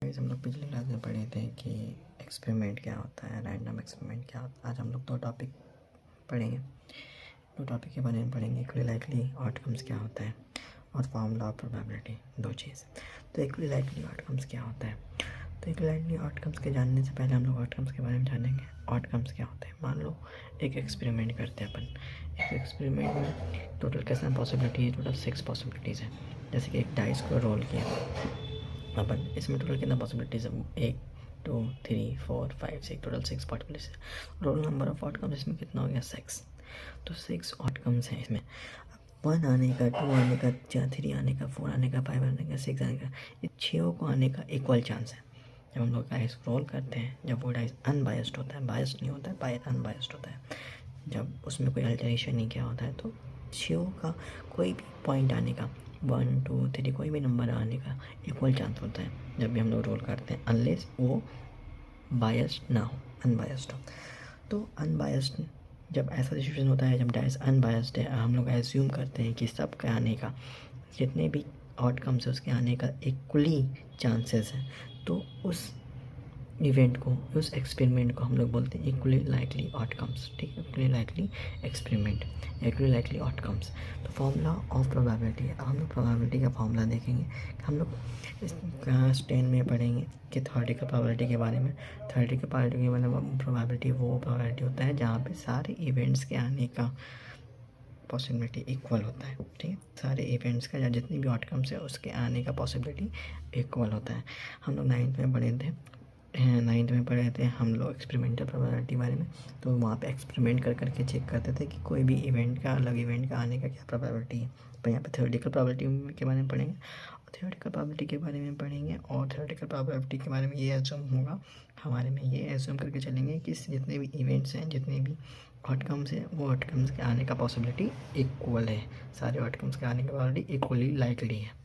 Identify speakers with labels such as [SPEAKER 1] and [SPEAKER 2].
[SPEAKER 1] Guys हम लोग पिछली क्लास में पढ़े थे कि एक्सपेरिमेंट क्या होता है, रैंडम एक्सपेरिमेंट क्या होता है। आज हम लोग दो टॉपिक पढ़ेंगे। दो टॉपिक के बारे में पढ़ेंगे, इक्वली लाइकली आउटकम्स क्या होता है और फॉर्मूला ऑफ प्रोबेबिलिटी, दो चीज़। तो इक्वली लाइकली आउटकम्स क्या होता है, तो इक्वली लाइकली आउटकम्स के जानने से पहले हम लोग आउटकम्स के बारे में जानेंगे। आउटकम्स क्या होते हैं, मान लो एक एक्सपेरिमेंट करते हैं अपन। एक एक्सपेरिमेंट में टोटल कितना पॉसिबिलिटी है, टोटल 6 पॉसिबिलिटीज़ हैं। जैसे कि एक डाइस को रोल किया अपन, इसमें टोटल कितना पॉसिबिलिटीज है, 1 2 3 4 5 6, टोटल 6 पॉसिबिलिटीज है। रोल नंबर ऑफ आउटकम्स इसमें कितना हो गया, 6। तो 6 आउटकम्स हैं इसमें। 1 आने का, 2 आने का, 3 आने का, 4 आने का, 5 आने का, 6 आने का, ये 6 को आने का इक्वल चांस है। जब हम लोग डाइस रोल करते हैं, जब वो डाइस अनबायस्ड होता है, बायस्ड नहीं होता है, अनबायस्ड होता है, जब उसमें कोई अल्टरेशन नहीं किया होता है, तो 6 का कोई भी पॉइंट आने का, 1 2 3 कोई भी नंबर आने का इक्वल चांस होता है जब भी हम लोग रोल करते हैं, अनलेस वो बायस्ड ना हो, अनबायस्ड हो। तो अनबायस्ड जब ऐसा सिचुएशन होता है, जब डाइस अनबायस्ड है, हम लोग एज्यूम करते हैं कि सब के आने का, जितने भी आउटकम्स है उसके आने का इक्वली चांसेस है, तो उस इवेंट को, उस एक्सपेरिमेंट को हम लोग बोलते हैं इक्वली लाइकली आउटकम्स। ठीक है, equally likely experiment, equally likely outcomes. तो फॉर्मूला ऑफ प्रोबेबिलिटी है। अब हम लोग प्रोबेबिलिटी का फॉर्मूला देखेंगे। हम लोग इस क्लास 10 में पढ़ेंगे कि थ्योरेटिकल प्रोबेबिलिटी के बारे में। थ्योरेटिकल प्रोबेबिलिटी के बारे में, प्रोबेबिलिटी वो प्रोबेबिलिटी होता है जहाँ पे सारे इवेंट्स के आने का पॉसिबिलिटी इक्वल होता है। ठीक है, सारे इवेंट्स का या जितनी भी आउटकम्स है उसके आने का पॉसिबिलिटी इक्वल होता है। हम लोग 9th में पढ़े थे हम लोग एक्सपेरिमेंटल प्रोबेबिलिटी बारे में। तो वहाँ पे एक्सपेरिमेंट कर करके चेक करते थे कि कोई भी इवेंट का, अलग इवेंट का आने का क्या प्रोबेबिलिटी है। पर यहाँ पे थ्योरेटिकल प्रोबेबिलिटी के बारे में पढ़ेंगे, और थ्योरेटिकल प्रोबेबिलिटी के बारे में पढ़ेंगे, और थ्योरेटिकल प्रोबेबिलिटी के बारे में ये एज्यूम होगा हमारे में, ये एज्यूम करके चलेंगे कि जितने भी इवेंट्स हैं, जितने भी आउटकम्स हैं, वो आउटकम्स के आने का पॉसिबिलिटी इक्वल है। सारे आउटकम्स के आने का प्रोबेबिलिटी इक्वली लाइकली है।